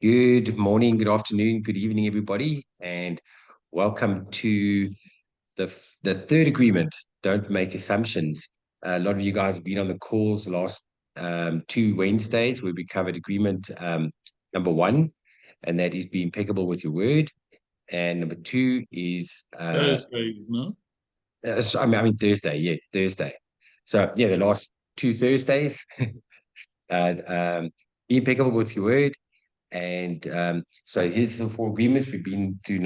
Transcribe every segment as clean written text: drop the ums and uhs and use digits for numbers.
Good morning, good afternoon, good evening, everybody, and welcome to the third agreement. Don't make assumptions. A lot of you guys have been on the calls the last two Wednesdays where we covered agreement number one, and that is be impeccable with your word. And number two is Thursdays, no? I mean Thursday, yeah, Thursday. So yeah, the last two Thursdays, be impeccable with your word. And so here's the four agreements. We've been through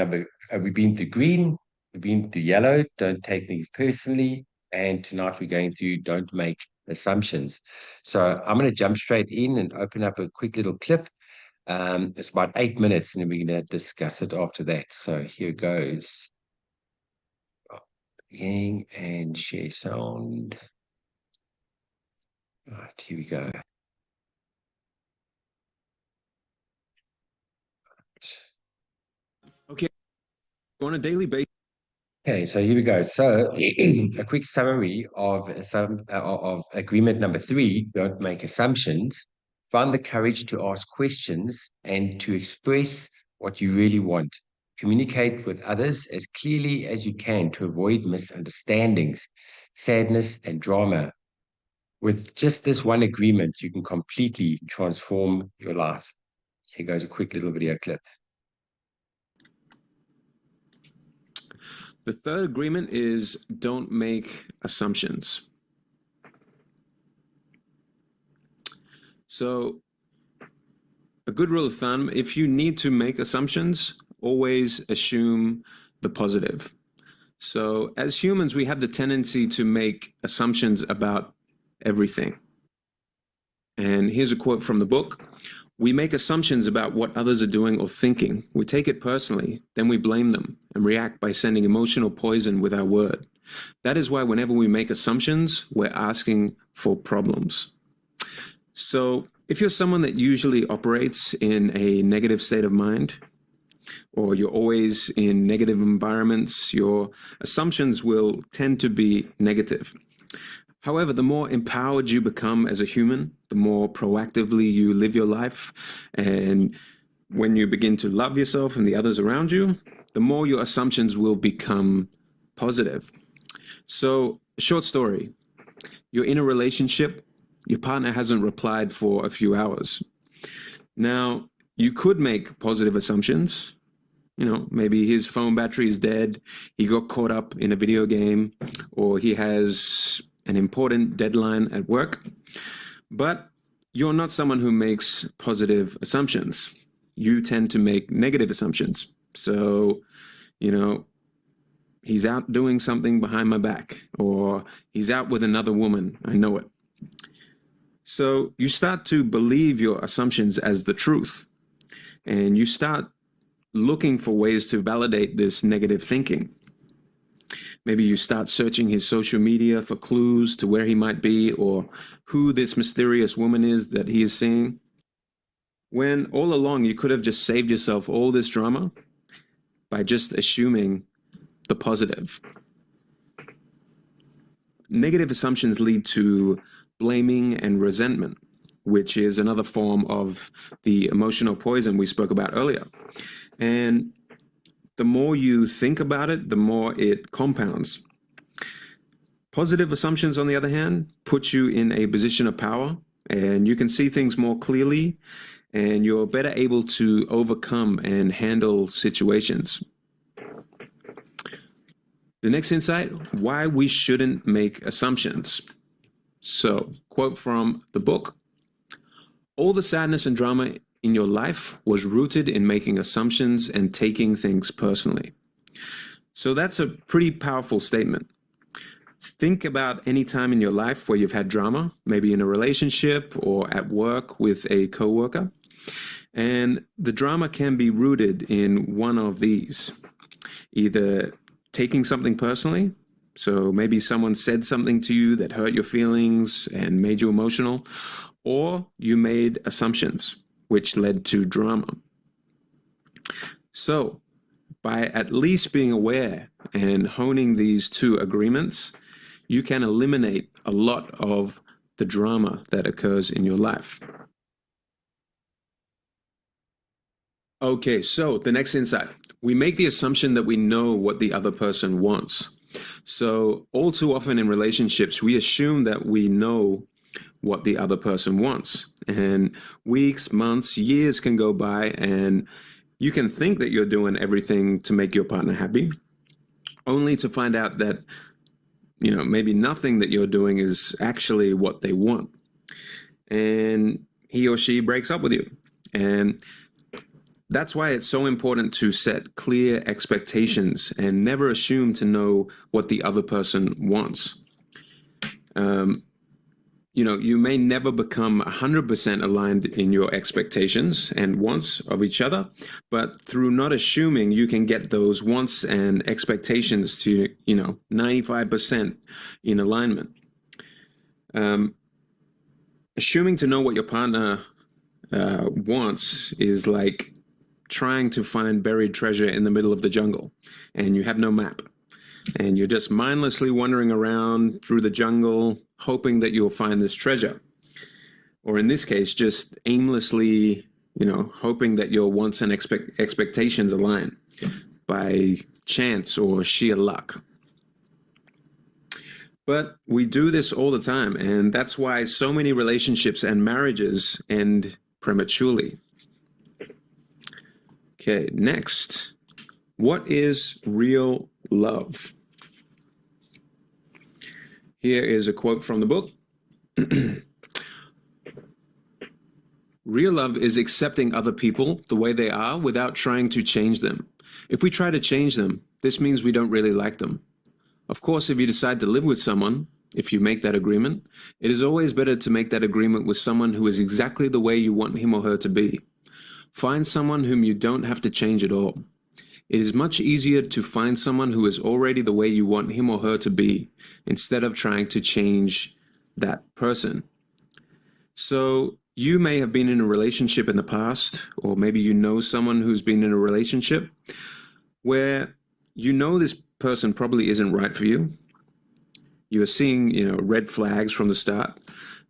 green, we've been through yellow, don't take things personally. And tonight we're going through don't make assumptions. So I'm going to jump straight in and open up a quick little clip. It's about 8 minutes, and then we're going to discuss it after that. So here goes. Beginning and share sound. Right, here we go. Okay, on a daily basis. Okay, so here we go. So a quick summary of agreement number three, don't make assumptions. Find the courage to ask questions and to express what you really want. Communicate with others as clearly as you can to avoid misunderstandings, sadness, and drama. With just this one agreement, you can completely transform your life. Here goes a quick little video clip. The third agreement is don't make assumptions. So, a good rule of thumb, if you need to make assumptions, always assume the positive. So, as humans, we have the tendency to make assumptions about everything. And here's a quote from the book. We make assumptions about what others are doing or thinking. We take it personally, then we blame them and react by sending emotional poison with our word. That is why whenever we make assumptions, we're asking for problems. So if you're someone that usually operates in a negative state of mind, or you're always in negative environments, your assumptions will tend to be negative. However, the more empowered you become as a human, the more proactively you live your life, and when you begin to love yourself and the others around you, the more your assumptions will become positive. So, short story, you're in a relationship, your partner hasn't replied for a few hours. Now, you could make positive assumptions. Maybe his phone battery is dead, he got caught up in a video game, or he has an important deadline at work. But you're not someone who makes positive assumptions. You tend to make negative assumptions. So, he's out doing something behind my back, or he's out with another woman. I know it. So you start to believe your assumptions as the truth, and you start looking for ways to validate this negative thinking. Maybe you start searching his social media for clues to where he might be or who this mysterious woman is that he is seeing. When all along you could have just saved yourself all this drama by just assuming the positive. Negative assumptions lead to blaming and resentment, which is another form of the emotional poison we spoke about earlier. And the more you think about it, the more it compounds. Positive assumptions, on the other hand, put you in a position of power, and you can see things more clearly, and you're better able to overcome and handle situations. The next insight, why we shouldn't make assumptions. So, quote from the book, all the sadness and drama in your life was rooted in making assumptions and taking things personally. So that's a pretty powerful statement. Think about any time in your life where you've had drama, maybe in a relationship or at work with a coworker. And the drama can be rooted in one of these. Either taking something personally, so maybe someone said something to you that hurt your feelings and made you emotional, or you made assumptions, which led to drama. So, by at least being aware and honing these two agreements, you can eliminate a lot of the drama that occurs in your life. Okay, so the next insight. We make the assumption that we know what the other person wants. So all too often in relationships, we assume that we know what the other person wants. And weeks, months, years can go by, and you can think that you're doing everything to make your partner happy, only to find out that, maybe nothing that you're doing is actually what they want. And he or she breaks up with you. And that's why it's so important to set clear expectations and never assume to know what the other person wants. You may never become 100% aligned in your expectations and wants of each other, but through not assuming, you can get those wants and expectations to, 95% in alignment. Assuming to know what your partner wants is like trying to find buried treasure in the middle of the jungle, and you have no map. And you're just mindlessly wandering around through the jungle, hoping that you'll find this treasure. Or in this case, just aimlessly, hoping that your wants and expectations align by chance or sheer luck. But we do this all the time, and that's why so many relationships and marriages end prematurely. Okay, next. What is real love? Here is a quote from the book. Real love is accepting other people the way they are without trying to change them. If we try to change them, this means we don't really like them. Of course, if you decide to live with someone, if you make that agreement, it is always better to make that agreement with someone who is exactly the way you want him or her to be. Find someone whom you don't have to change at all. It is much easier to find someone who is already the way you want him or her to be, instead of trying to change that person. So you may have been in a relationship in the past, or maybe you know someone who's been in a relationship where this person probably isn't right for you. You're seeing, red flags from the start,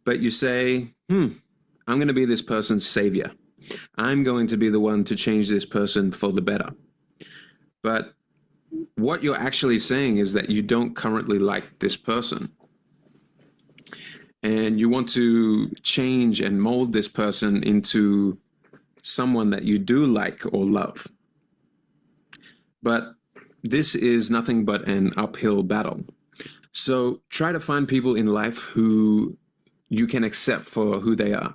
but you say, I'm going to be this person's savior. I'm going to be the one to change this person for the better. But what you're actually saying is that you don't currently like this person. And you want to change and mold this person into someone that you do like or love. But this is nothing but an uphill battle. So try to find people in life who you can accept for who they are.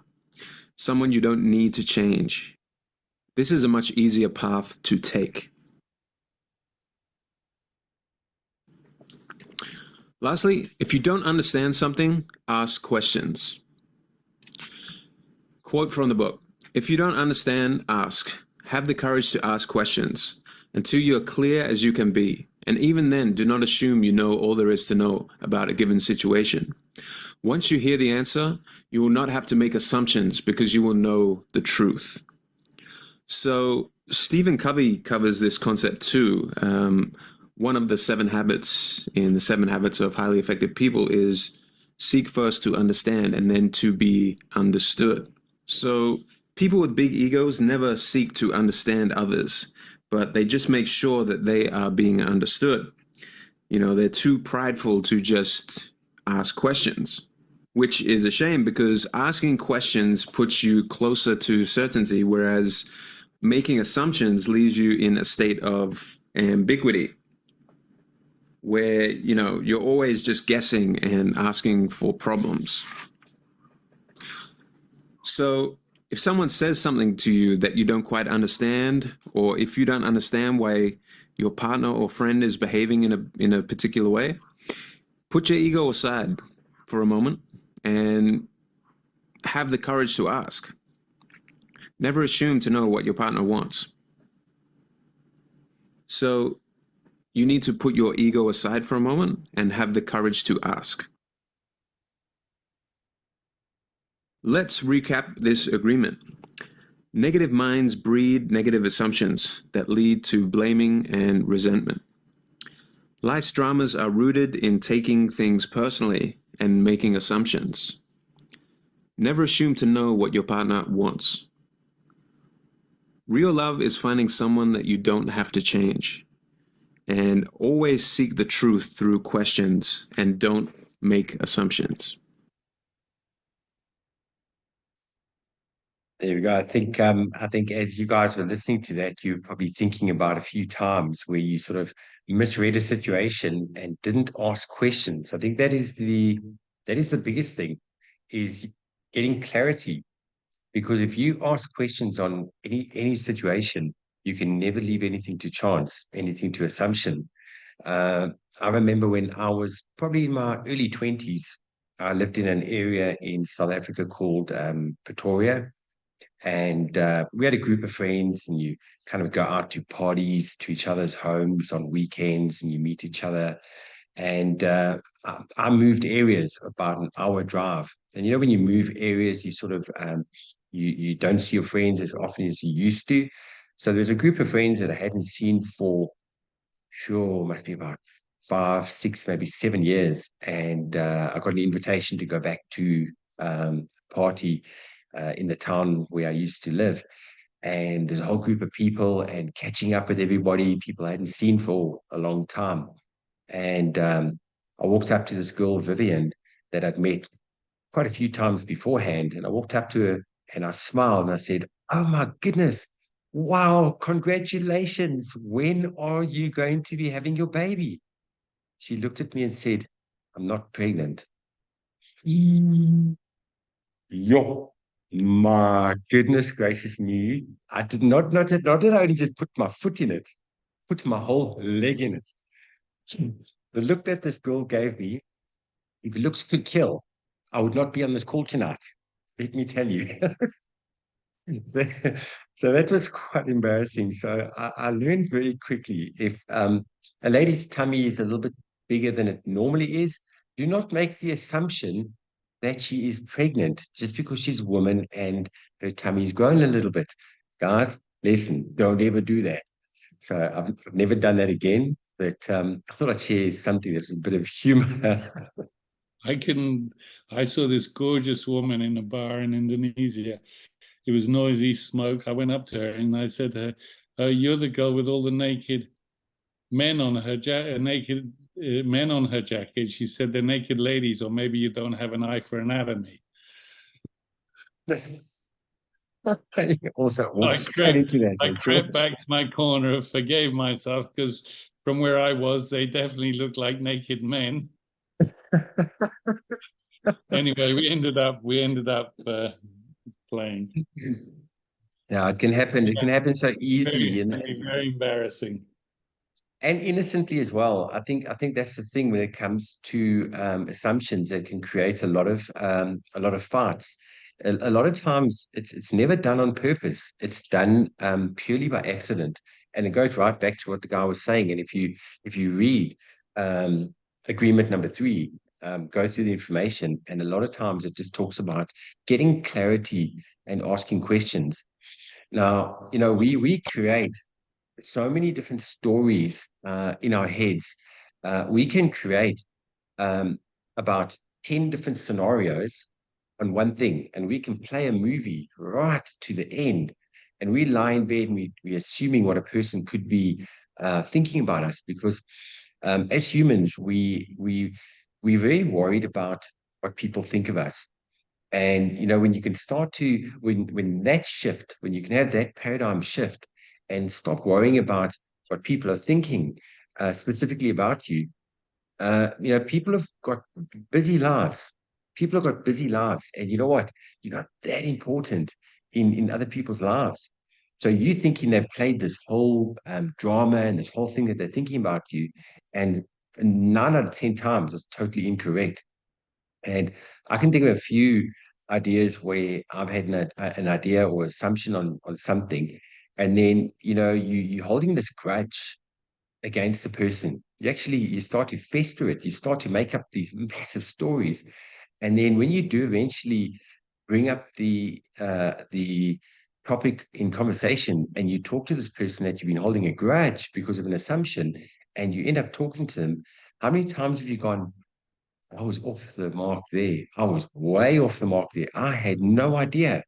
Someone you don't need to change. This is a much easier path to take. Lastly, if you don't understand something, ask questions. Quote from the book: if you don't understand, ask. Have the courage to ask questions until you're clear as you can be. And even then, do not assume you know all there is to know about a given situation. Once you hear the answer, you will not have to make assumptions because you will know the truth. So Stephen Covey covers this concept too. One of the 7 habits in the 7 habits of highly effective people is seek first to understand and then to be understood. So people with big egos never seek to understand others, but they just make sure that they are being understood. They're too prideful to just ask questions, which is a shame because asking questions puts you closer to certainty, whereas making assumptions leaves you in a state of ambiguity, where, you're always just guessing and asking for problems. So if someone says something to you that you don't quite understand, or if you don't understand why your partner or friend is behaving in a particular way, put your ego aside for a moment and have the courage to ask. Never assume to know what your partner wants. So you need to put your ego aside for a moment and have the courage to ask. Let's recap this agreement. Negative minds breed negative assumptions that lead to blaming and resentment. Life's dramas are rooted in taking things personally and making assumptions. Never assume to know what your partner wants. Real love is finding someone that you don't have to change. And always seek the truth through questions and don't make assumptions. There we go. I think as you guys were listening to that, you're probably thinking about a few times where you sort of misread a situation and didn't ask questions. I think that is the biggest thing, is getting clarity. Because if you ask questions on any situation, you can never leave anything to chance, anything to assumption. Uh, I remember when I was probably in my early 20s, I lived in an area in South Africa called Pretoria. And we had a group of friends, and you kind of go out to parties to each other's homes on weekends, and you meet each other. And I moved areas about an hour drive. And you know, when you move areas, you sort of you don't see your friends as often as you used to. So there's a group of friends that I hadn't seen for sure, must be about 5, 6, maybe 7 years. And I got an invitation to go back to party in the town where I used to live. And there's a whole group of people and catching up with everybody, people I hadn't seen for a long time. And I walked up to this girl, Vivian, that I'd met quite a few times beforehand. And I walked up to her and I smiled and I said, "Oh my goodness, wow, congratulations. When are you going to be having your baby?" She looked at me and said, "I'm not pregnant." Mm. Yo, my goodness gracious me. I did not that I only just put my foot in it, put my whole leg in it. The look that this girl gave me, if looks could kill, I would not be on this call tonight. Let me tell you. So that was quite embarrassing. So I learned very quickly, if a lady's tummy is a little bit bigger than it normally is, do not make the assumption that she is pregnant just because she's a woman and her tummy's grown a little bit. Guys, listen, don't ever do that. So I've never done that again. But I thought I'd share something that's a bit of humor. I saw this gorgeous woman in a bar in Indonesia. It was noisy, smoke. I went up to her and I said to her, "You're the girl with all the naked men on her naked men on her jacket." She said, "They're naked ladies, or maybe you don't have an eye for anatomy." Also, So walked straight into that. I crept back to my corner, forgave myself, because from where I was, they definitely looked like naked men. Anyway, we ended up playing. Yeah, it can happen. It can happen so easily Very embarrassing. and innocently as well. I think that's the thing when it comes to assumptions that can create a lot of fights. A lot of times it's never done on purpose. It's done purely by accident, and it goes right back to what the guy was saying. And if you read agreement number 3, go through the information, and a lot of times it just talks about getting clarity and asking questions. Now, you know, we create so many different stories in our heads. We can create about 10 different scenarios on one thing, and we can play a movie right to the end. And we lie in bed and we're assuming what a person could be thinking about us, because as humans, we're very worried about what people think of us. And you know, when you can start to when you can have that paradigm shift and stop worrying about what people are thinking, specifically about you. You know, people have got busy lives. People have got busy lives, and you know what? You're not that important in other people's lives. So you thinking they've played this whole drama and this whole thing that they're thinking about you, and 9 out of 10 times it's totally incorrect. And I can think of a few ideas where I've had an idea or assumption on something, and then you know you're holding this grudge against the person. You start to fester it. You start to make up these massive stories, and then when you do eventually bring up the topic in conversation, and you talk to this person that you've been holding a grudge because of an assumption, and you end up talking to them, how many times have you gone, "I was off the mark there. I was way off the mark there. I had no idea."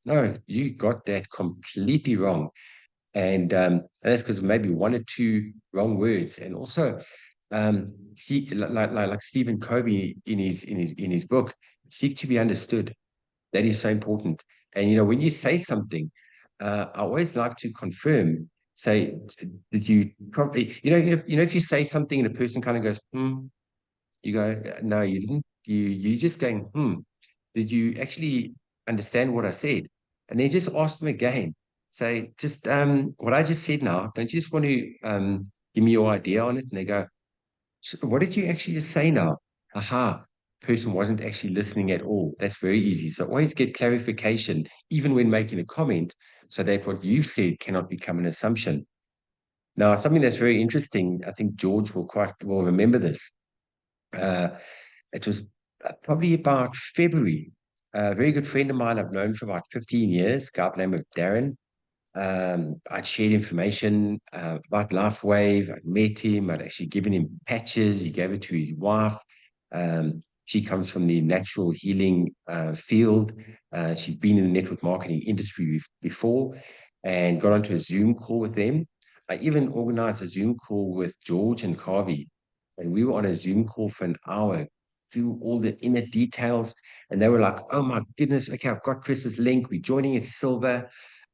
no, you got that completely wrong. And that's because maybe one or two wrong words. And also, see, like Stephen Covey in his book, seek to be understood. That is so important. And when you say something, I always like to confirm. Say, did you probably, if you say something and a person kind of goes, you go, no, you didn't. You just going, did you actually understand what I said? And then just ask them again. Say, just what I just said now, don't you just want to give me your idea on it? And they go, "So what did you actually just say now?" Aha, person wasn't actually listening at all. That's very easy. So always get clarification, even when making a comment, so that what you said cannot become an assumption. Now, something that's very interesting, I think George will remember this. Uh, it was probably about February. A very good friend of mine I've known for about 15 years, a guy by the name of Darren. I'd shared information about LifeWave. I'd met him. I'd actually given him patches. He gave it to his wife. She comes from the natural healing field. She's been in the network marketing industry before and got onto a Zoom call with them. I even organized a Zoom call with George and Carvey, and we were on a Zoom call for an hour through all the inner details. And they were like, "Oh my goodness, okay, I've got Chris's link. We're joining at Silver.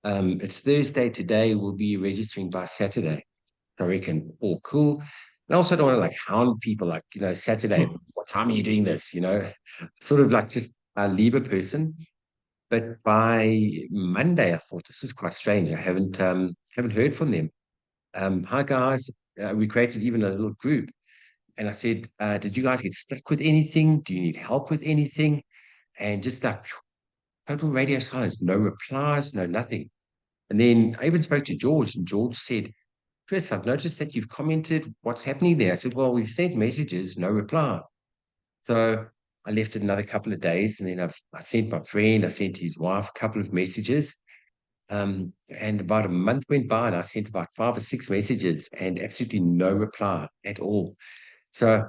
It's Thursday today. We'll be registering by Saturday." I reckon, all cool. And I also don't want to like hound people like, Saturday, what time are you doing this? Sort of like just a Libra person. But by Monday, I thought this is quite strange. I haven't heard from them. Hi guys. We created even a little group. And I said, did you guys get stuck with anything? Do you need help with anything? And just like total radio silence, no replies, no nothing. And then I even spoke to George, and George said, "Chris, I've noticed that you've commented. What's happening there?" I said, "Well, we've sent messages, no reply." So I left it another couple of days, and then I sent my friend, I sent his wife a couple of messages. And about a month went by, and I sent about 5 or 6 messages, and absolutely no reply at all. So,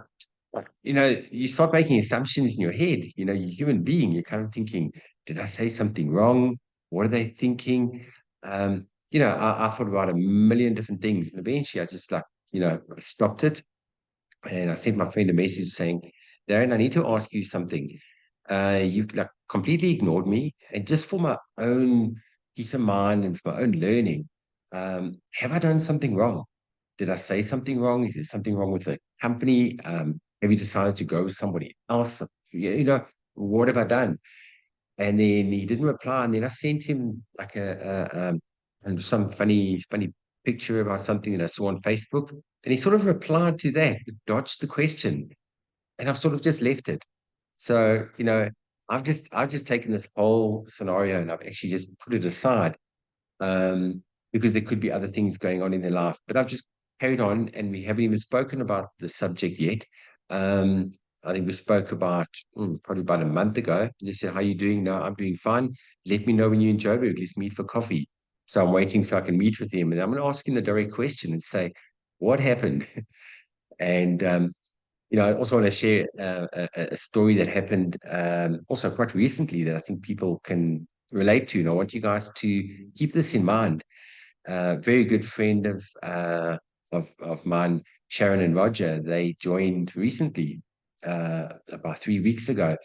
you start making assumptions in your head. You're a human being. You're kind of thinking, did I say something wrong? What are they thinking? I thought about a million different things. And eventually I just stopped it. And I sent my friend a message saying, "Darren, I need to ask you something. You like completely ignored me. And just for my own peace of mind and for my own learning, have I done something wrong? Did I say something wrong? Is there something wrong with the company? Have you decided to go with somebody else? What have I done?" And then he didn't reply. And then I sent him like some funny picture about something that I saw on Facebook. And he sort of replied to that, but dodged the question. And I've sort of just left it. So, I've just taken this whole scenario and I've actually just put it aside, because there could be other things going on in their life. But I've just carried on, and we haven't even spoken about the subject yet. I think we spoke about probably about a month ago. They said, "How are you doing?" "No, I'm doing fine. Let me know when you're in Joburg. Let's meet for coffee." So I'm waiting so I can meet with him, and I'm going to ask him the direct question and say, "What happened?" And I also want to share a story that happened also quite recently that I think people can relate to. And I want you guys to keep this in mind. Very good friend of mine, Sharon and Roger, they joined recently, about 3 weeks ago.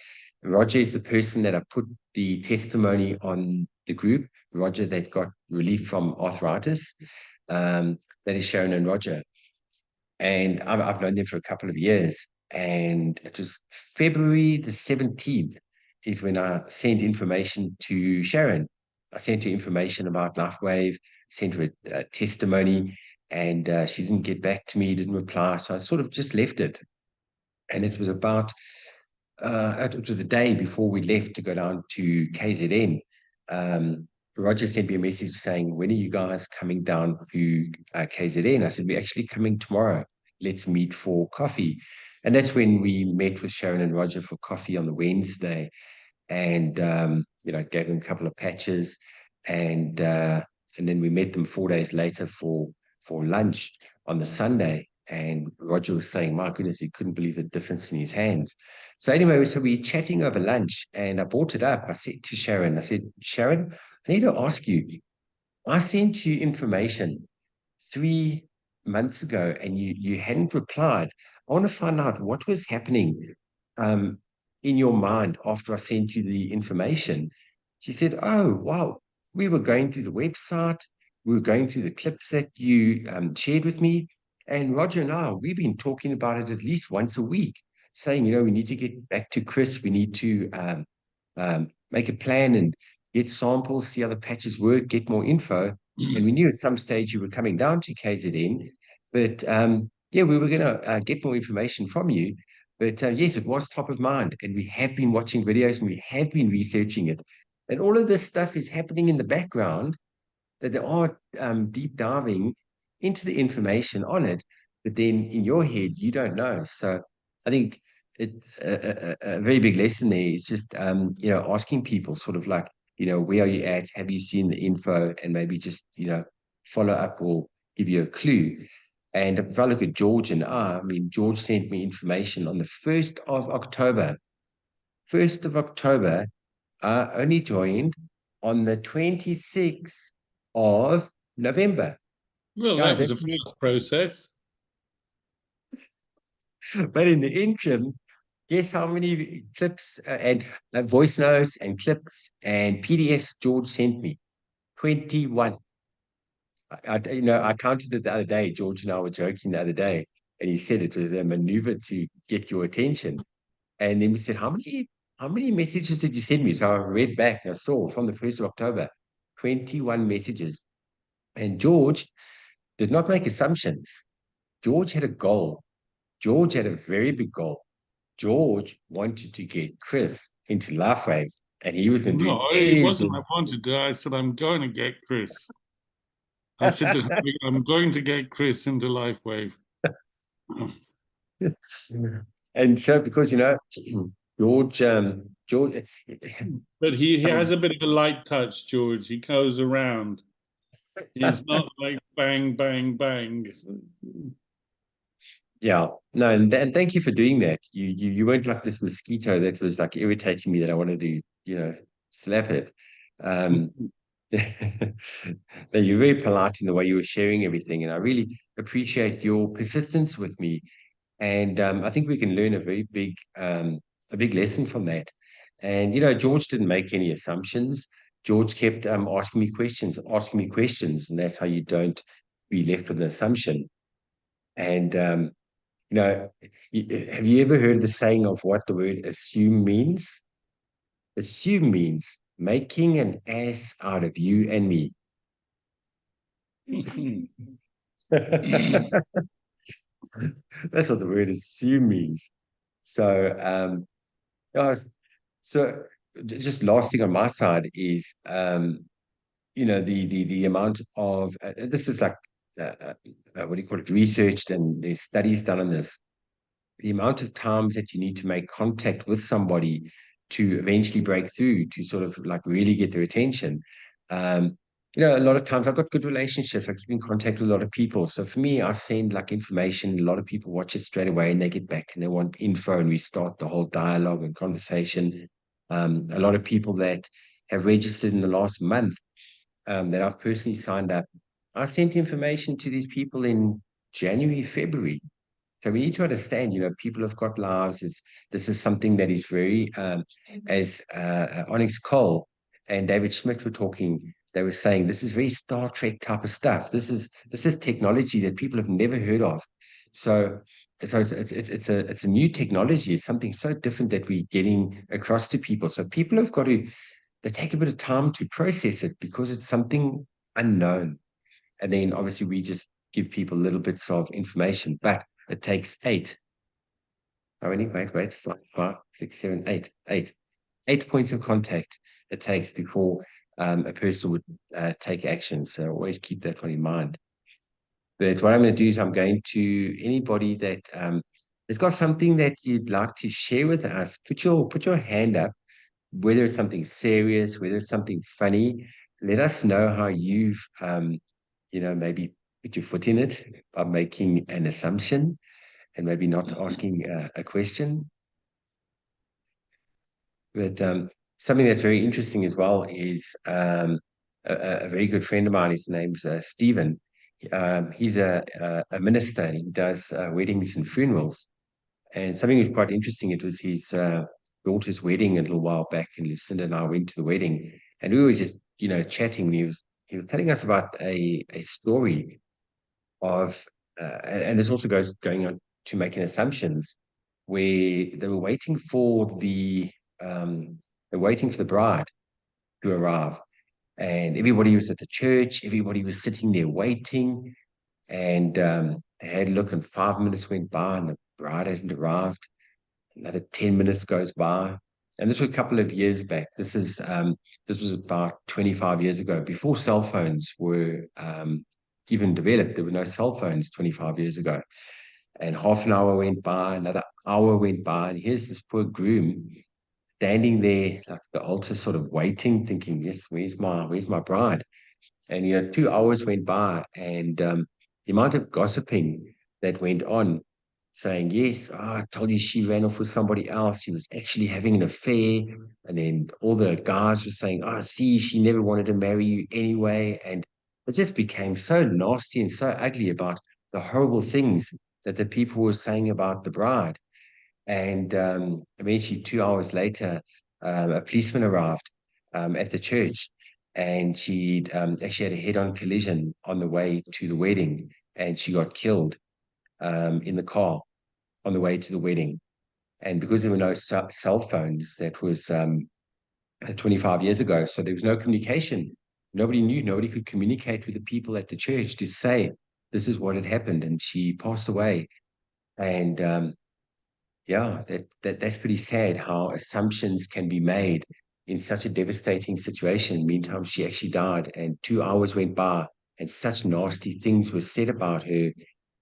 Roger is the person that I put the testimony on the group. Roger that got relief from arthritis. That is Sharon and Roger. And I've known them for a couple of years. And it was February the 17th is when I sent information to Sharon. I sent her information about LifeWave, sent her a testimony, and she didn't get back to me, didn't reply. So I sort of just left it. And it was it was the day before we left to go down to KZN. Roger sent me a message saying, "When are you guys coming down to KZN?" I said, "We're actually coming tomorrow. Let's meet for coffee." And that's when we met with Sharon and Roger for coffee on the Wednesday, and gave them a couple of patches, and then we met them 4 days later for lunch on the Sunday. And Roger was saying, my goodness, he couldn't believe the difference in his hands. So anyway, so we're chatting over lunch, and I brought it up. I said to Sharon, I said, Sharon, I need to ask you, I sent you information 3 months ago and you hadn't replied. I want to find out what was happening in your mind after I sent you the information. She said, oh, wow, we were going through the website. We were going through the clips that you shared with me. And Roger and I, we've been talking about it at least once a week, saying, we need to get back to Chris. We need to make a plan and get samples, see how the patches work, get more info. And we knew at some stage you were coming down to KZN, but yeah, we were going to get more information from you. But yes, it was top of mind, and we have been watching videos and we have been researching it. And all of this stuff is happening in the background, that they are deep diving into the information on it, but then in your head, you don't know. So I think a very big lesson there is just, asking people sort of like, where are you at? Have you seen the info? And maybe just, follow up or give you a clue. And if I look at George and I mean, George sent me information on the 1st of October. 1st of October, I only joined on the 26th of November. Well, Guys, that was a fast process. But in the interim, guess how many clips and voice notes and clips and PDFs George sent me? 21. I counted it the other day. George and I were joking the other day, and he said it was a maneuver to get your attention. And then we said, how many messages did you send me? So I read back and I saw from the 1st of October, 21 messages. And George did not make assumptions. George had a goal. George had a very big goal. George wanted to get Chris into LifeWave, and he was going to do No, it wasn't. anything. I wanted to. I said, I'm going to get Chris. I said to him, I'm going to get Chris into LifeWave. And so, because George, But he has a bit of a light touch, George. He goes around. He's not like bang, bang, bang. yeah, no, and thank you for doing that. You weren't like this mosquito that was like irritating me that I wanted to, slap it. No, you're very polite in the way you were sharing everything, and I really appreciate your persistence with me. And I think we can learn a big lesson from that. And George didn't make any assumptions. George kept asking me questions, and that's how you don't be left with an assumption. And have you ever heard the saying of what the word assume means? Assume means making an ass out of you and me. That's what the word assume means. So, guys, so just last thing on my side is, the amount of this is like what do you call it, researched, and there's studies done on this. The amount of times that you need to make contact with somebody to eventually break through, to sort of like really get their attention. A lot of times I've got good relationships. I keep in contact with a lot of people. So for me, I send like information. A lot of people watch it straight away and they get back and they want info, and we start the whole dialogue and conversation. A lot of people that have registered in the last month, that I've personally signed up, I sent information to these people in January, February. So we need to understand, people have got lives. This is something that is very, as Onyx Cole and David Schmidt were talking, they were saying this is very Star Trek type of stuff. This is technology that people have never heard of. So it's a new technology. It's something so different that we're getting across to people. So people have got to, they take a bit of time to process it because it's something unknown. And then obviously we just give people little bits of information, but it takes 8. How many? Wait, 5, 6, 7, 8. 8 points of contact it takes before a person would take action. So always keep that one in mind. But what I'm going to do is I'm going to anybody that has got something that you'd like to share with us, put your hand up, whether it's something serious, whether it's something funny. Let us know how you've maybe put your foot in it by making an assumption and maybe not asking a question. But something that's very interesting as well is a very good friend of mine. His name's Stephen. He's a minister and he does weddings and funerals. And something was quite interesting. It was his daughter's wedding a little while back, and Lucinda and I went to the wedding, and we were just, chatting. And he was telling us about a story of, and this also going on to making assumptions, where they were waiting for the bride to arrive, and everybody was at the church. Everybody was sitting there waiting, and they had a look, and 5 minutes went by, and the bride hasn't arrived. Another 10 minutes goes by. And this was a couple of years back. This was about 25 years ago, before cell phones were even developed. There were no cell phones 25 years ago. And half an hour went by, another hour went by, and here's this poor groom standing there like the altar, sort of waiting, thinking, yes, where's my bride? And 2 hours went by, and the amount of gossiping that went on, saying, yes, I told you she ran off with somebody else. She was actually having an affair. And then all the guys were saying, oh, see, she never wanted to marry you anyway. And it just became so nasty and so ugly about the horrible things that the people were saying about the bride. And eventually, 2 hours later, a policeman arrived at the church, and she'd actually had a head-on collision on the way to the wedding, and she got killed in the car on the way to the wedding. And because there were no cell phones, that was 25 years ago, so there was no communication. Nobody knew, nobody could communicate with the people at the church to say, this is what had happened, and she passed away. And yeah, that's pretty sad, how assumptions can be made in such a devastating situation. Meantime, she actually died, and 2 hours went by, and such nasty things were said about her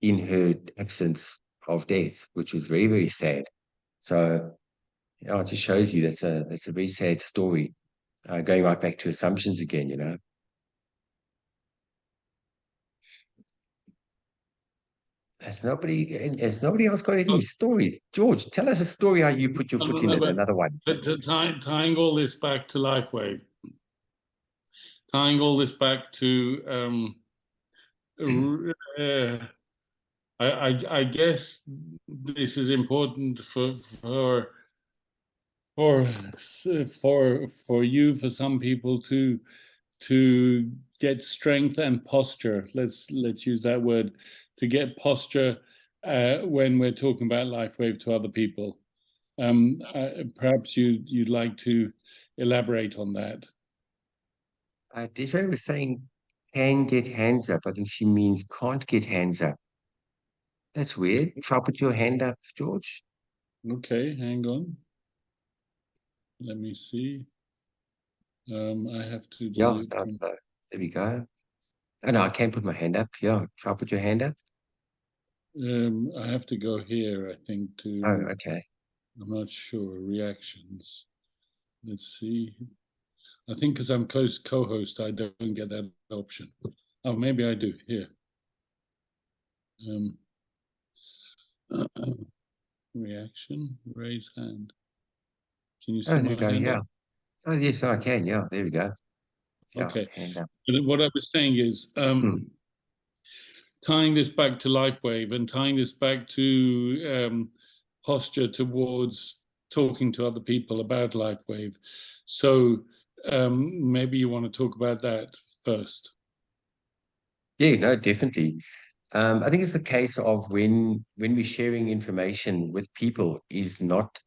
in her absence of death, which was very, very sad. So, it just shows you that's a very sad story, going right back to assumptions again. Has nobody else got any stories? George, tell us a story how you put your foot in it. Another one. Tying all this back to LifeWave, tying all this back to I guess this is important for you, for some people to get strength and posture. Let's use that word, to get posture when we're talking about LifeWave to other people. Perhaps you'd like to elaborate on that. Desiree was saying can get hands up. I think she means can't get hands up. That's weird. Try put your hand up, George. Okay, hang on. Let me see. I have to do. There we go. Oh, no, I can't put my hand up. Yeah, try put your hand up. I have to go here, I think, to. Oh, okay. I'm not sure. Reactions. Let's see. I think because I'm co-host, I don't get that option. Oh, maybe I do. Here. Reaction. Raise hand. Can you see my hand? Yeah. Oh, yes, I can. Yeah, there we go. Yeah, okay. Hand up. But what I was saying is, tying this back to LifeWave and tying this back to posture towards talking to other people about LifeWave. So maybe you want to talk about that first. Yeah, no, definitely. I think it's the case of when we're sharing information with people is not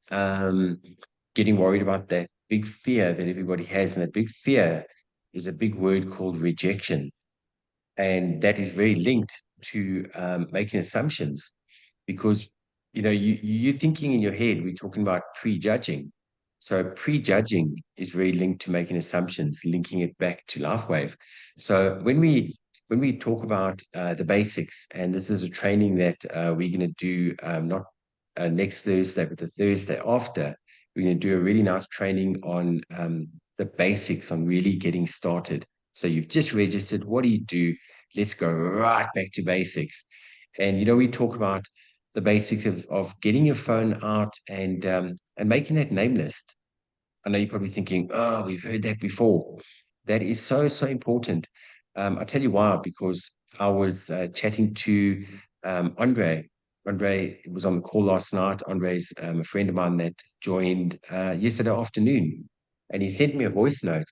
getting worried about that big fear that everybody has. And that big fear is a big word called rejection. And that is very linked to making assumptions, because you're thinking in your head, we're talking about prejudging. So prejudging is very linked to making assumptions, linking it back to LifeWave. So when we talk about the basics, and this is a training that we're going to do not next Thursday, but the Thursday after, we're going to do a really nice training on the basics, on really getting started. So you've just registered. What do you do? let's go right back to basics. And, we talk about the basics of getting your phone out and making that name list. I know you're probably thinking, oh, we've heard that before. That is so, so important. I'll tell you why, because I was chatting to Andre. Andre was on the call last night. Andre's a friend of mine that joined yesterday afternoon, and he sent me a voice note,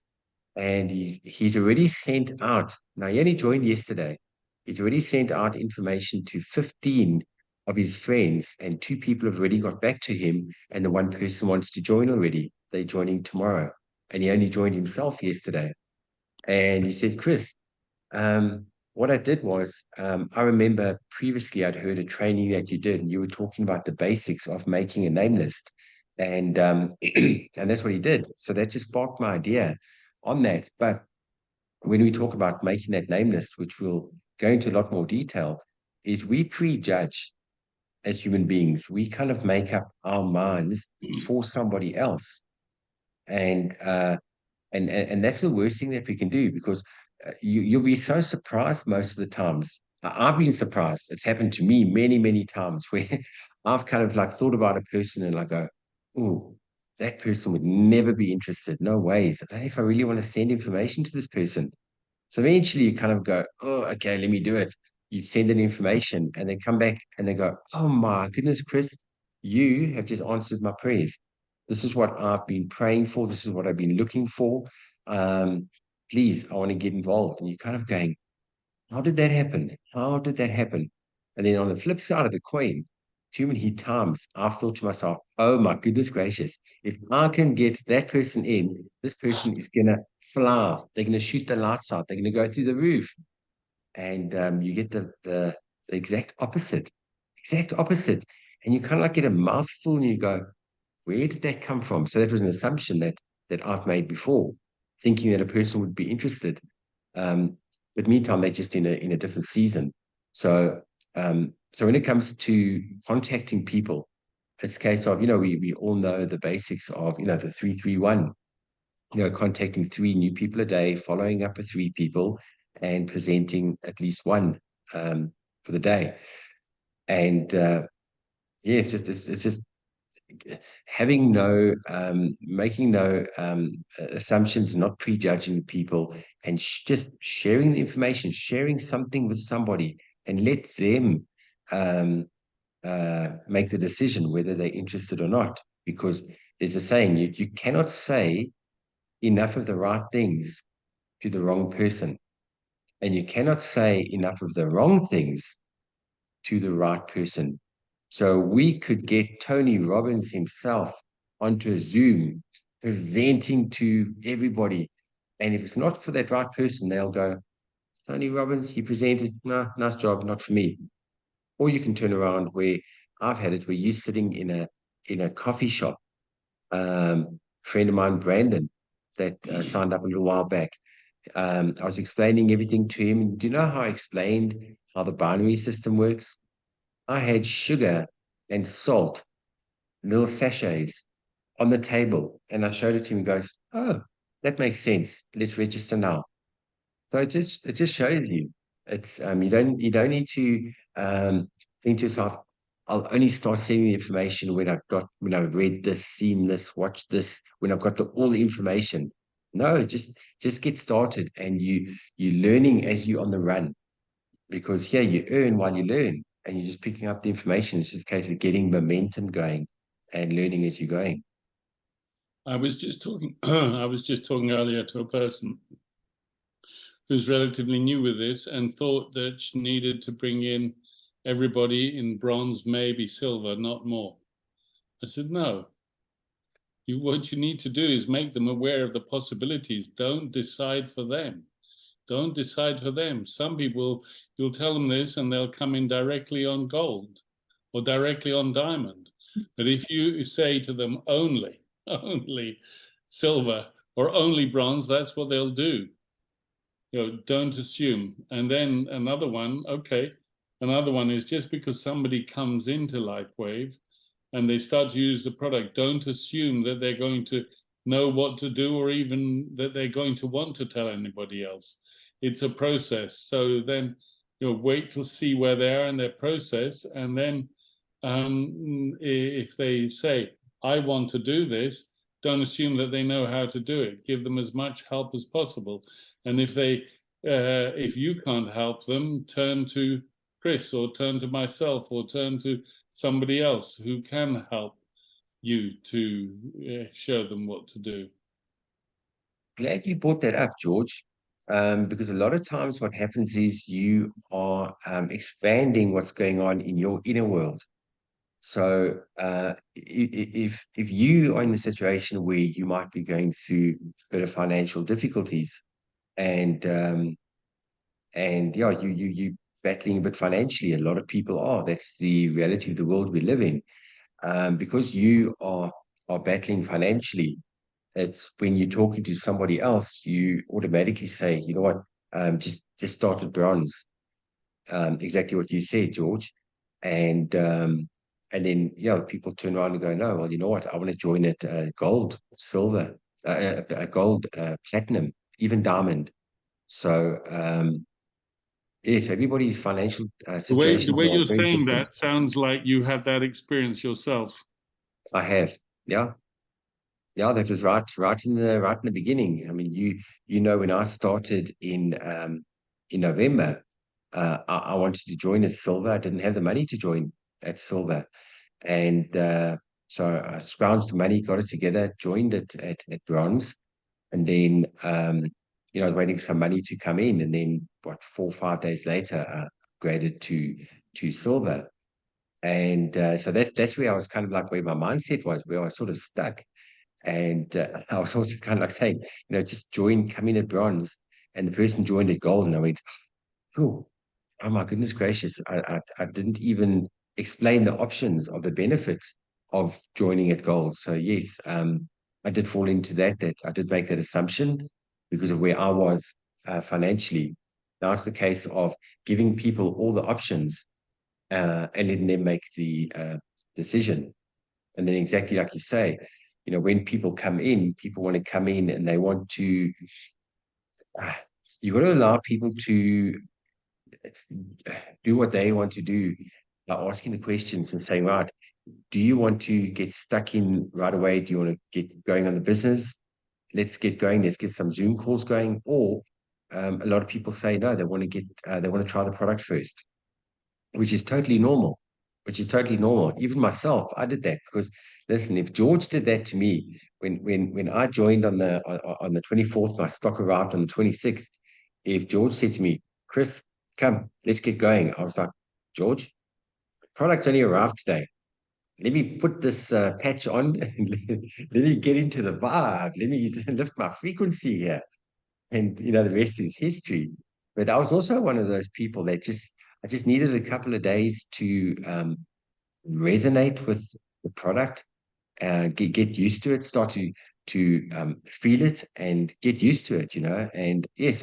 and he's already sent out. Now, he only joined yesterday. He's already sent out information to 15 of his friends, and 2 people have already got back to him, and the one person wants to join already. They're joining tomorrow, and he only joined himself yesterday. And he said, Chris, what I did was, I remember previously I'd heard a training that you did, and you were talking about the basics of making a name list. And and that's what he did. So that just sparked my idea on that. But when we talk about making that name list, which we'll go into a lot more detail, is we prejudge as human beings. We kind of make up our minds for somebody else. And that's the worst thing that we can do, because you'll be so surprised most of the times. I've been surprised. It's happened to me many, many times where I've kind of like thought about a person and I go, oh, that person would never be interested. No ways. I don't know if I really want to send information to this person. So eventually you kind of go, oh, okay, let me do it. You send an information and they come back and they go, oh my goodness, Chris, you have just answered my prayers. This is what I've been praying for. This is what I've been looking for. Please, I want to get involved. And you're kind of going, how did that happen? How did that happen? And then on the flip side of the coin, too many times I've thought to myself, oh my goodness gracious, if I can get that person in, this person is going to fly. They're going to shoot the lights out. They're going to go through the roof. And you get the exact opposite. And you kind of like get a mouthful and you go, where did that come from? So that was an assumption that I've made before, thinking that a person would be interested. But meantime, they're just in a different season. So so when it comes to contacting people, it's a case of, we all know the basics of, the 3-3-1, contacting 3 new people a day, following up with 3 people, and presenting at least 1 for the day. And it's just having making no assumptions, not prejudging people, and just sharing the information, sharing something with somebody, and let them make the decision whether they're interested or not. Because there's a saying, you cannot say enough of the right things to the wrong person, and you cannot say enough of the wrong things to the right person. So we could get Tony Robbins himself onto a Zoom presenting to everybody. And if it's not for that right person, they'll go, Tony Robbins, he presented, nah, nice job, not for me. Or you can turn around where I've had it, where you're sitting in a coffee shop. Friend of mine, Brandon, that signed up a little while back. I was explaining everything to him. Do you know how I explained how the binary system works? I had sugar and salt, little sachets on the table, and I showed it to him. He goes, oh, that makes sense. Let's register now. So it just shows you. It's you don't need to think to yourself, I'll only start sending the information when I've read this, seen this, watched this, when I've got all the information. No, just get started, and you're learning as you're on the run, because here you earn while you learn, and you're just picking up the information. It's just a case of getting momentum going and learning as you're going. I was just talking earlier to a person who's relatively new with this and thought that she needed to bring in everybody in bronze, maybe silver, not more. I said, no. What you need to do is make them aware of the possibilities. Don't decide for them. Don't decide for them. Some people, you'll tell them this and they'll come in directly on gold or directly on diamond. But if you say to them only silver or only bronze, that's what they'll do. Don't assume. And then another one is, just because somebody comes into LifeWave and they start to use the product, don't assume that they're going to know what to do, or even that they're going to want to tell anybody else. it's a process. So then, wait to see where they are in their process, and then if they say, I want to do this, don't assume that they know how to do it. Give them as much help as possible. And if you can't help them, turn to Chris, or turn to myself, or turn to somebody else who can help you to show them what to do. Glad you brought that up, George, because a lot of times what happens is you are expanding what's going on in your inner world. So if you are in a situation where you might be going through a bit of financial difficulties, and yeah, you battling a bit financially, a lot of people are. That's the reality of the world we live in. Because you are battling financially, it's when you're talking to somebody else, you automatically say, you know what, just start at bronze. Exactly what you said, George. And then people turn around and go, no, well, you know what, I want to join at gold, silver, gold, platinum, even diamond. So yes, everybody's financial situations The way are you're very saying different. that sounds like you had that experience yourself. I have, yeah. Yeah, that was right in the beginning. I mean, you know, when I started in November, I wanted to join at silver. I didn't have the money to join at silver, and so I scrounged the money, got it together, joined it at bronze, and then I was waiting for some money to come in, and then 4 or 5 days later, I upgraded to silver, and so that's where I was kind of like where my mindset was, where I was sort of stuck. And I was also kind of like saying, just come in at bronze. And the person joined at gold. And I went, oh my goodness gracious. I didn't even explain the options of the benefits of joining at gold. So yes, I did fall into that I did make that assumption because of where I was financially. Now it's the case of giving people all the options and letting them make the decision. And then exactly like you say, when people come in, people want to come in and they want to, you've got to allow people to do what they want to do by asking the questions and saying, right, do you want to get stuck in right away? Do you want to get going on the business? Let's get going. Let's get some Zoom calls going. Or a lot of people say, no, they want to try the product first, which is totally normal. Even myself, I did that because listen, if George did that to me when I joined on the 24th, my stock arrived on the 26th. If George said to me, Chris, come, let's get going, I was like, George, product only arrived today. Let me put this patch on. Let me get into the vibe. Let me lift my frequency here. And the rest is history. But I was also one of those people that I just needed a couple of days to resonate with the product, get used to it, start to feel it and get used to it, And yes,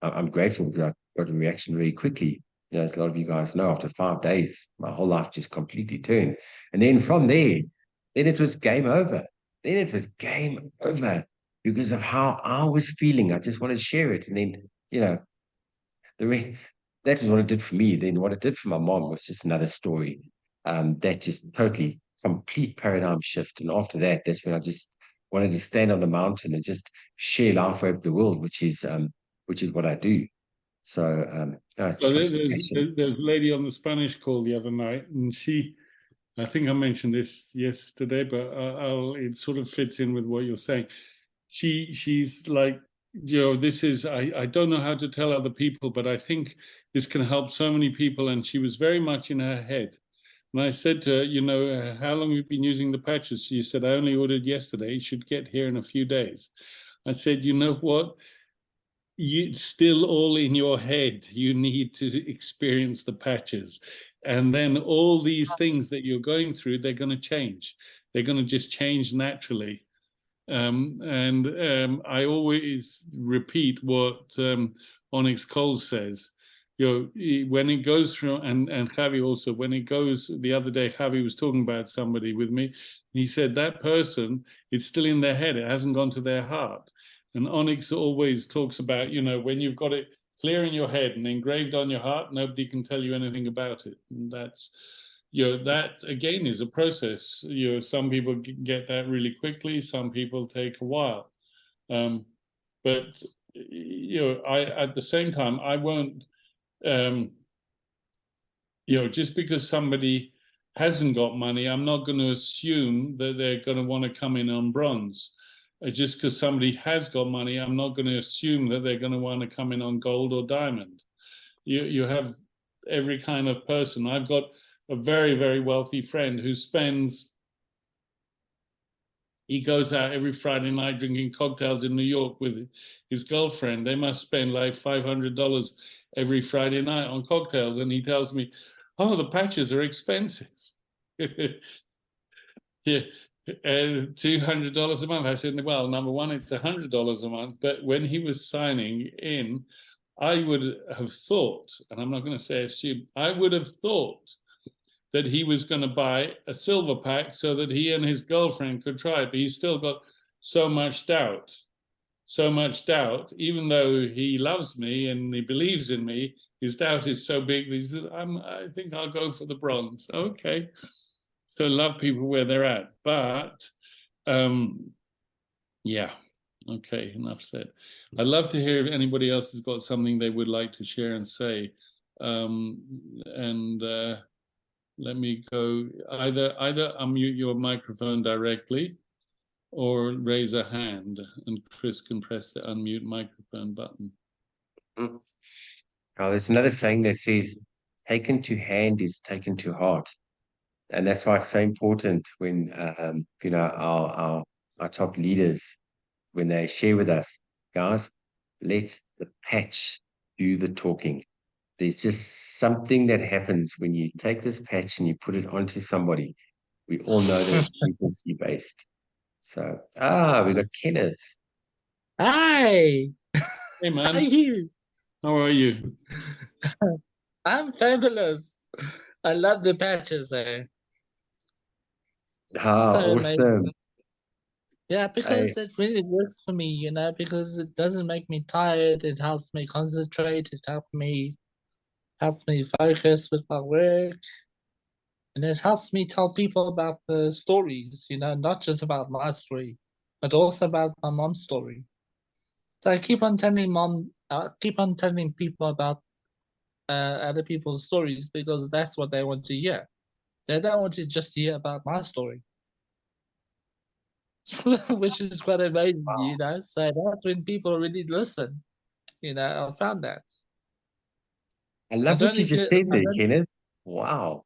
I'm grateful because I got a reaction very quickly. As a lot of you guys know, after 5 days, my whole life just completely turned. And then from there, then it was game over. Then it was game over because of how I was feeling. I just wanted to share it. And then, that was what it did for me. Then what it did for my mom was just another story. That just totally complete paradigm shift. And after that, that's when I just wanted to stand on the mountain and just share life over the world, which is what I do. So, so there's a lady on the Spanish call the other night, and I think I mentioned this yesterday, but it sort of fits in with what you're saying. She's like, this is, I don't know how to tell other people, but I think this can help so many people. And she was very much in her head. And I said to her, how long have you been using the patches? She said, I only ordered yesterday. It should get here in a few days. I said, you know what? It's still all in your head. You need to experience the patches. And then all these things that you're going through, they're going to change. They're going to just change naturally. I always repeat what Onyx Cole says. When it goes through, and Javi also, when it goes, the other day, Javi was talking about somebody with me. He said that person, it's still in their head. It hasn't gone to their heart. And Onyx always talks about, you know, when you've got it clear in your head and engraved on your heart, nobody can tell you anything about it. And that's, you know, that again is a process. You know, some people get that really quickly, some people take a while. But you know, I at the same time, I won't, you know, just because somebody hasn't got money, I'm not going to assume that they're going to want to come in on bronze. Just because somebody has got money, I'm not going to assume that they're going to want to come in on gold or diamond. You have every kind of person. I've got a very, very wealthy friend who he goes out every Friday night drinking cocktails in New York with his girlfriend. They must spend like $500 every Friday night on cocktails. And he tells me, oh, the patches are expensive. Yeah, $200 a month. I said, well, number one, it's $100 a month. But when he was signing in, I would have thought, and I'm not going to say assume, I would have thought that he was going to buy a silver pack so that he and his girlfriend could try it. But he's still got so much doubt, even though he loves me and he believes in me, his doubt is so big that he said, I think I'll go for the bronze. Okay. So love people where they're at. But yeah, okay, enough said. I'd love to hear if anybody else has got something they would like to share and say. Let me go, either unmute your microphone directly or raise a hand, and Chris can press the unmute microphone button. Oh, there's another saying that says, taken to hand is taken to heart. And that's why it's so important when, you know, our top leaders, when they share with us, guys, let the patch do the talking. There's just something that happens when you take this patch and you put it onto somebody. We all know that it's frequency based. So, we got Kenneth. Hi, Hey, man. how are you? How are you? I'm fabulous. I love the patches there. So amazing. Awesome. Yeah, because it really works for me, you know, because it doesn't make me tired. It helps me concentrate. It helps me focus with my work. And it helps me tell people about the stories, you know, not just about my story, but also about my mom's story. So I keep on telling people about other people's stories because that's what they want to hear. They don't want to just hear about my story, which is quite amazing, you know. So that's when people really listen. You know, I found that. I love what you just said there, Kenneth. Wow.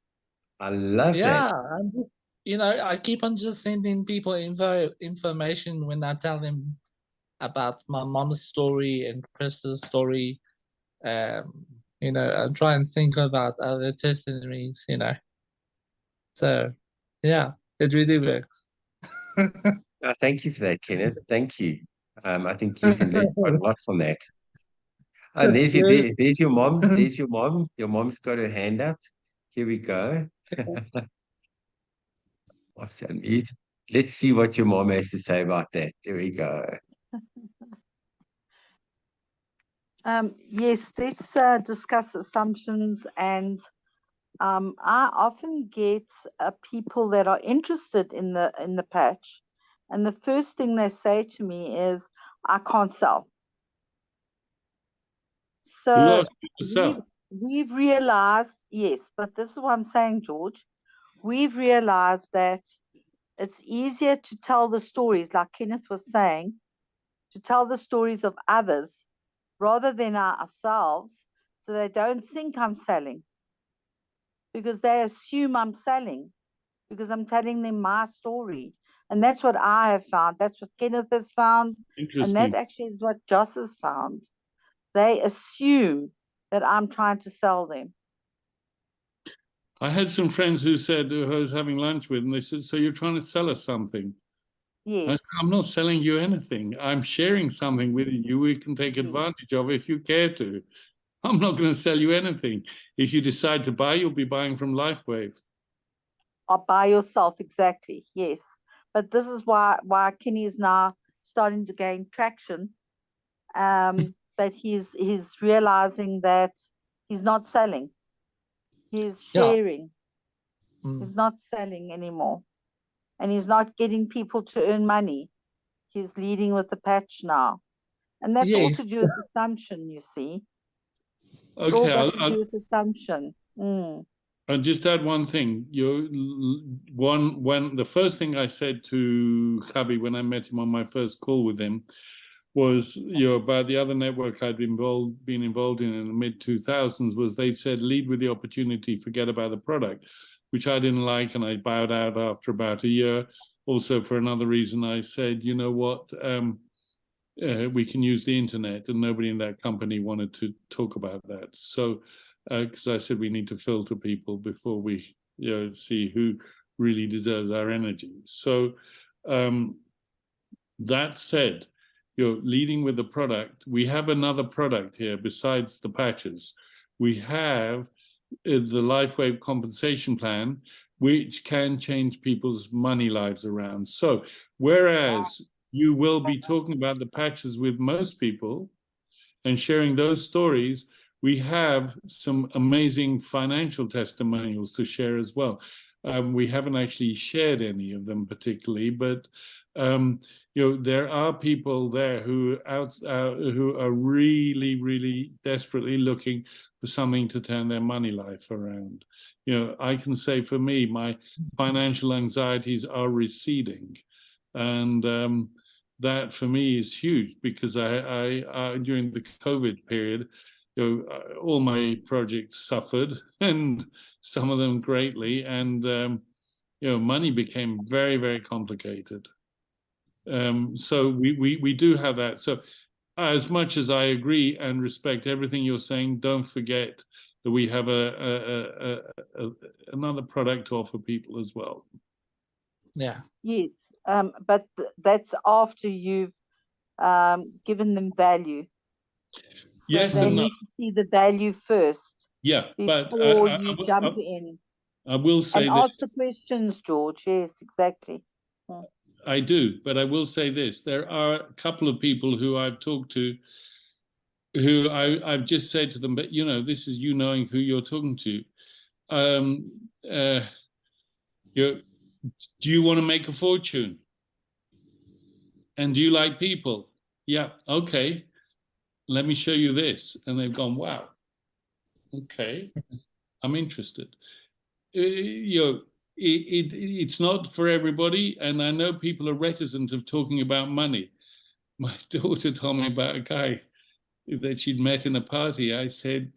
I love that. Yeah, I'm just, you know, I keep on just sending people information when I tell them about my mom's story and Chris's story. You know, I'm trying to think about other testimonies, you know. So, yeah, it really works. Thank you for that, Kenneth. Thank you. I think you can learn quite a lot from that. And there's your mom. There's your mom. Your mom's got her hand up. Here we go. Awesome. Let's see what your mom has to say about that. There we go. Yes, let's discuss assumptions. And I often get people that are interested in the patch, and the first thing they say to me is, "I can't sell." So we've realized, yes, but this is what I'm saying, George. We've realized that it's easier to tell the stories, like Kenneth was saying, to tell the stories of others rather than ourselves, so they don't think I'm selling, because they assume I'm selling because I'm telling them my story. And that's what I have found. That's what Kenneth has found. And that actually is what Joss has found. They assume that I'm trying to sell them. I had some friends who I was having lunch with, and they said, so you're trying to sell us something? Yes. I said, I'm not selling you anything. I'm sharing something with you we can take advantage of if you care to. I'm not going to sell you anything. If you decide to buy, you'll be buying from LifeWave. Or by yourself, exactly, yes. But this is why Kenny is now starting to gain traction, that he's realizing that he's not selling. He's Yeah. sharing. He's not selling anymore. And he's not getting people to earn money. He's leading with the patch now. And that's all to Yes. do with assumption, you see. It's Okay, all got to do with assumption. I'll just add one thing. When the first thing I said to Javi when I met him on my first call with him was, about the other network I'd been involved in the mid 2000s, was they said lead with the opportunity, forget about the product, which I didn't like, and I bowed out after about a year. Also, for another reason, I said, you know what, we can use the internet, and nobody in that company wanted to talk about that. So, because I said we need to filter people before we, see who really deserves our energy. So, that said, leading with the product, we have another product here besides the patches. We have the LifeWave compensation plan, which can change people's money lives around. So, whereas you will be talking about the patches with most people and sharing those stories, we have some amazing financial testimonials to share as well. We haven't actually shared any of them particularly, but there are people there who are really, really desperately looking for something to turn their money life around. I can say for me, my financial anxieties are receding, and that for me is huge, because I during the COVID period, all my projects suffered, and some of them greatly, and money became very, very complicated. So we do have that. So as much as I agree and respect everything you're saying, don't forget that we have another product to offer people as well. Yeah. Yes, but that's after you've given them value. So Yes they and no. need to see the value first. Yeah, but before you jump in. I will say and this. ask the questions, George. Yes, exactly. I do, but I will say this. There are a couple of people who I've talked to who I've just said to them, but this is you knowing who you're talking to. Do you want to make a fortune? And do you like people? Yeah, okay. Let me show you this. And they've gone, wow. Okay, I'm interested. It's not for everybody, and I know people are reticent of talking about money. My daughter told me about a guy that she'd met in a party. I said,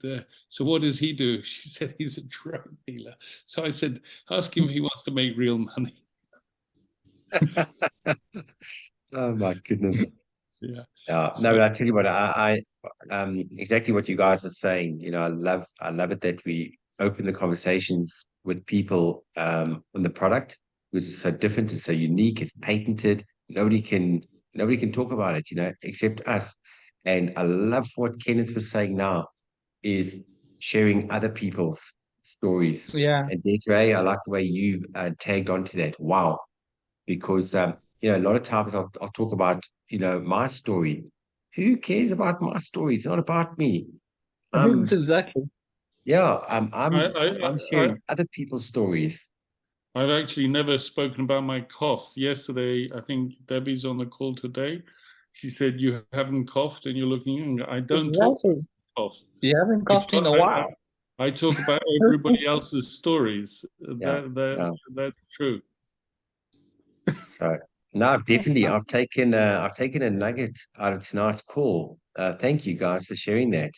so what does he do? She said, he's a drug dealer. So I said, ask him if he wants to make real money. Oh my goodness. Yeah. No, but I tell you what, I exactly what you guys are saying. I love it that we open the conversations with people on the product, which is so different, it's so unique, it's patented. Nobody can talk about it, except us. And I love what Kenneth was saying now, is sharing other people's stories. Yeah. And Desiree, I like the way you tagged onto that. Wow. Because a lot of times I'll talk about my story. Who cares about my story? It's not about me. Exactly. Yeah, I'm sharing other people's stories. I've actually never spoken about my cough. Yesterday, I think Debbie's on the call today. She said, you haven't coughed and you're looking young. I don't talk about cough. You haven't coughed in a while. I talk about everybody else's stories. Yeah, That's true. So no, I've taken a nugget out of tonight's call. Thank you guys for sharing that.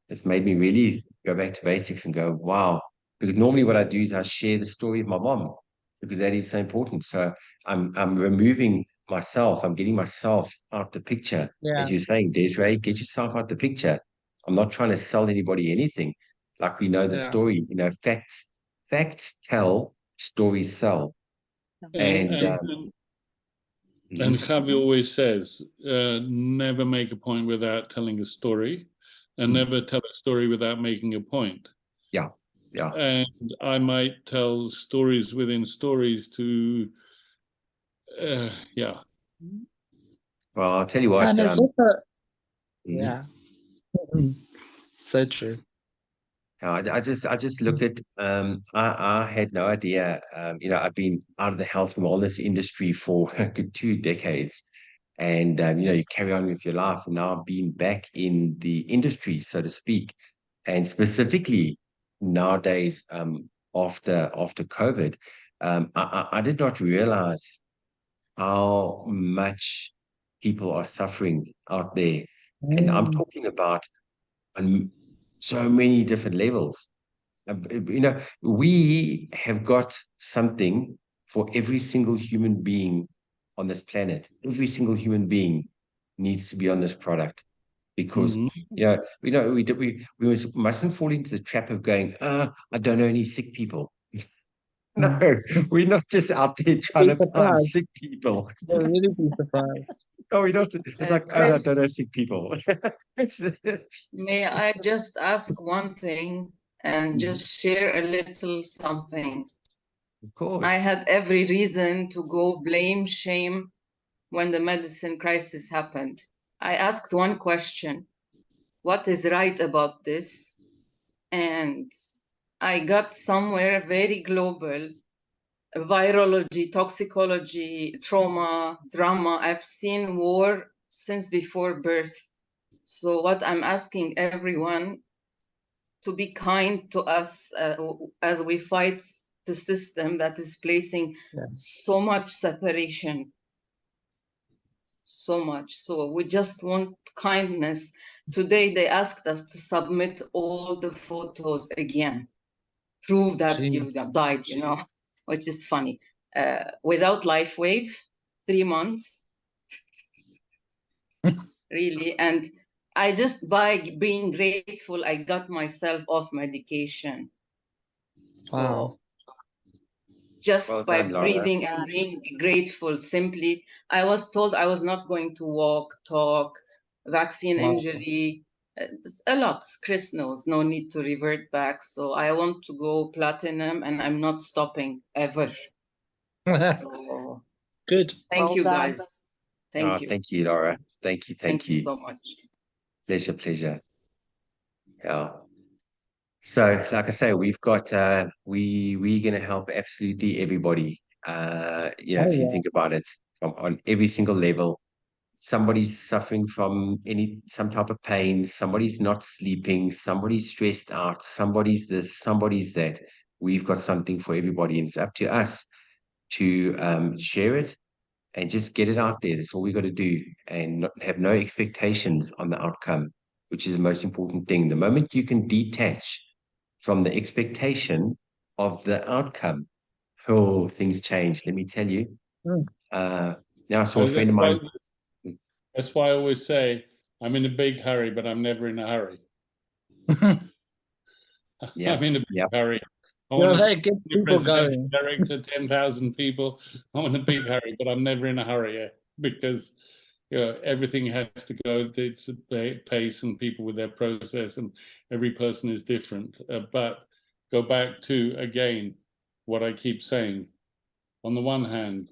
It's made me really go back to basics and go, wow. Because normally what I do is I share the story of my mom, because that is so important. So I'm removing myself. I'm getting myself out the picture. Yeah. As you're saying, Desiree, get yourself out the picture. I'm not trying to sell anybody anything. Like we know the story, facts tell, stories sell. And Javi always says, never make a point without telling a story, and never tell a story without making a point. Yeah. And I might tell stories within stories to, Well, I'll tell you what. And it's also, Yeah. Mhm. So true. I just look at I had no idea. I've been out of the health and wellness industry for a good 2 decades, and you carry on with your life, and now being back in the industry, so to speak, and specifically nowadays, after COVID, I did not realize how much people are suffering out there, and I'm Mm. talking about on so many different levels. We have got something for every single human being on this planet. Every single human being needs to be on this product because Mhm. mustn't fall into the trap of going, I don't know any sick people. No, we're not just out there trying Be to find surprised. sick people. You'll really be surprised. No, we're not. It's like, I don't know Chris, sick people. may I just ask one thing and Mhm. just share a little something? Of course. I had every reason to go blame, shame when the medicine crisis happened. I asked one question: what is right about this? And I got somewhere very global: virology, toxicology, trauma, drama. I've seen war since before birth. So what I'm asking everyone to be kind to us as we fight the system that is placing so much separation, so much. So we just want kindness. Today they asked us to submit all the photos again, prove that Gee. you died, which is funny. Without LifeWave, 3 months, really. And I just, by being grateful, I got myself off medication. So Wow. just Well by done, Laura. breathing and being grateful, simply, I was told I was not going to walk, talk, vaccine Wow. injury. It's a lot. Chris knows, no need to revert back. So I want to go platinum and I'm not stopping ever. So Good. thank Well you, done. guys. Thank you. Thank you, Laura. Thank you. Thank you so much. Pleasure. Yeah. So, like I say, we've got we're gonna help absolutely everybody. Oh, if you yeah. think about it, on every single level. Somebody's suffering from some type of pain, somebody's not sleeping, somebody's stressed out, somebody's this, somebody's that. We've got something for everybody, and it's up to us to share it and just get it out there. That's all we got to do, and not have no expectations on the outcome, which is the most important thing. The moment you can detach from the expectation of the outcome, oh, things change. Let me tell you. Mm. Now I saw a friend of mine. That's why I always say I'm in a big hurry, but I'm never in a hurry. Yeah, I'm in a big yeah. hurry. I You're want very to good be people presidential going. director, 10,000 people. I'm in a big hurry, but I'm never in a hurry because everything has to go at its pace, and people with their process, and every person is different. But go back to, again, what I keep saying. On the one hand,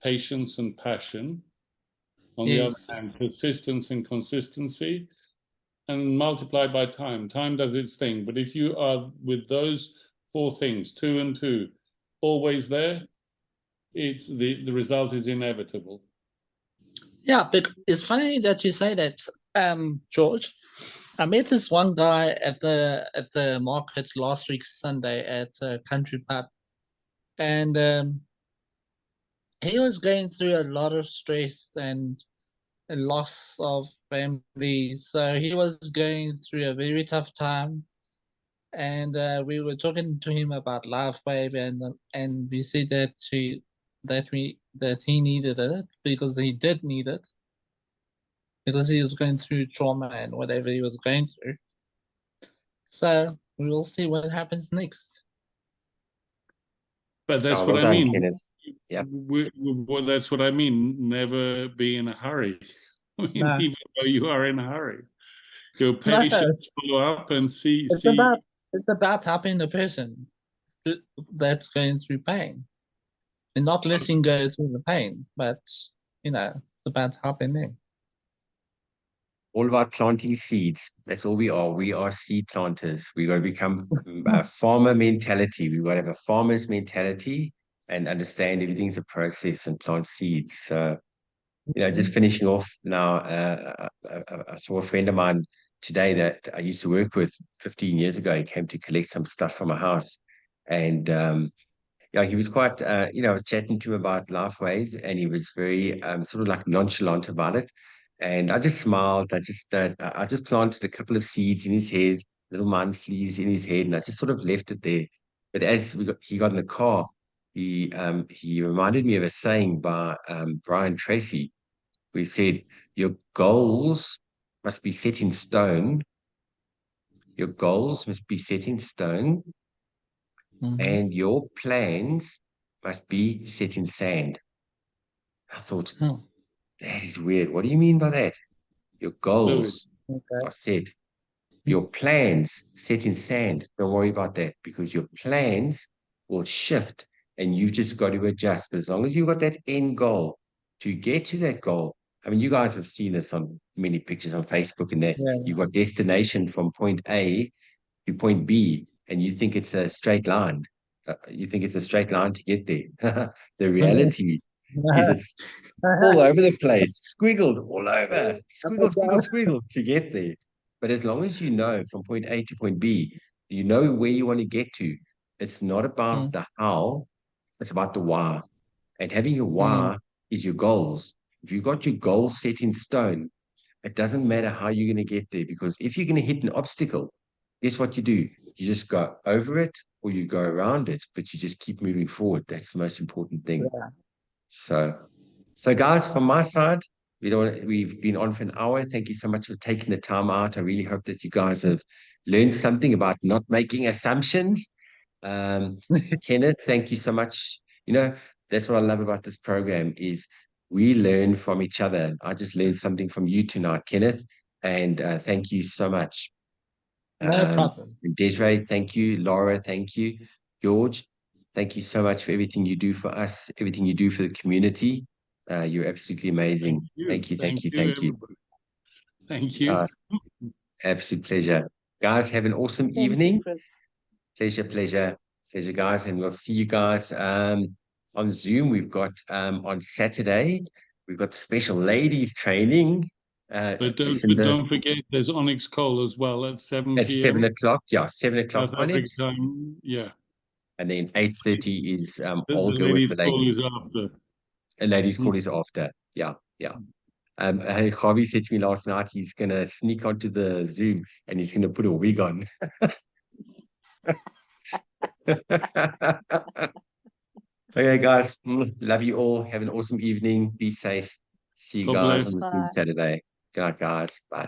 patience and passion. On the other Yes. hand, persistence and consistency, and multiplied by time. Time does its thing. But if you are with those 4 things, 2 and 2, always there, it's the result is inevitable. Yeah, but it's funny that you say that, George. I met this one guy at the market last week Sunday at a country pub, and he was going through a lot of stress and a loss of family. So he was going through a very tough time, and we were talking to him about LifeWave, and we said that he needed it because he did need it because he was going through trauma and whatever he was going through. So we will see what happens next. But that's Oh, what well I done, mean. Kenneth. Yeah. Well, that's what I mean. Never be in a hurry. I mean, No. even though you are in a hurry, go No. patient, follow up, and see. It's about helping the person that's going through pain and not letting go through the pain, but it's about helping them. all about planting seeds. That's all we are. We are seed planters. We got to become a farmer mentality. We got to have a farmer's mentality and understand everything's a process and plant seeds. So, just finishing off now, I saw a friend of mine today that I used to work with 15 years ago. He came to collect some stuff from a house. And he was quite, I was chatting to him about LifeWave, and he was very sort of like nonchalant about it. And I just smiled. I just planted a couple of seeds in his head, little mind fleas in his head, and I just sort of left it there. But as he got in the car, he reminded me of a saying by Brian Tracy, where he said, "Your goals must be set in stone. Your goals must be set in stone, and your plans must be set in sand." I thought, that is weird. What do you mean by that? Your goals are set. Your plans set in sand. Don't worry about that, because your plans will shift and you've just got to adjust. But as long as you've got that end goal, to get to that goal, I mean, you guys have seen this on many pictures on Facebook and that. You've got destination from point A to point B, and you think it's a straight line. You think it's a straight line to get there. The reality is it's all over the place, squiggled all over, squiggle to get there. But as long as you know from point A to point B, you know where you want to get to. It's not about the how, it's about the why. And having your why is your goals. If you've got your goals set in stone, it doesn't matter how you're going to get there, because if you're going to hit an obstacle, guess what you do? You just go over it or you go around it, but you just keep moving forward. That's the most important thing. So guys, from my side, we've been on for an hour. Thank you so much for taking the time out. I really hope that you guys have learned something about not making assumptions. Kenneth, thank you so much. That's what I love about this program is we learn from each other. I just learned something from you tonight, Kenneth, and thank you so much. No problem. Desiree, thank you. Laura, thank you. George, thank you so much for everything you do for us, everything you do for the community. You're absolutely amazing. Thank you. Thank you. Absolute pleasure. Guys, have an awesome evening. Pleasure, guys. And we'll see you guys on Zoom. We've got on Saturday, we've got the special ladies training. But don't forget, there's Onyx Call as well at 7 at p.m. 7 o'clock. Yeah, 7 o'clock Onyx. Time, yeah. And then 8:30 is Olga with the ladies. Call is after. A ladies' call is after. Yeah. Javi said to me last night he's gonna sneak onto the Zoom and he's gonna put a wig on. Okay, guys. Love you all. Have an awesome evening. Be safe. See you guys on the Zoom Saturday. Good night, guys. Bye.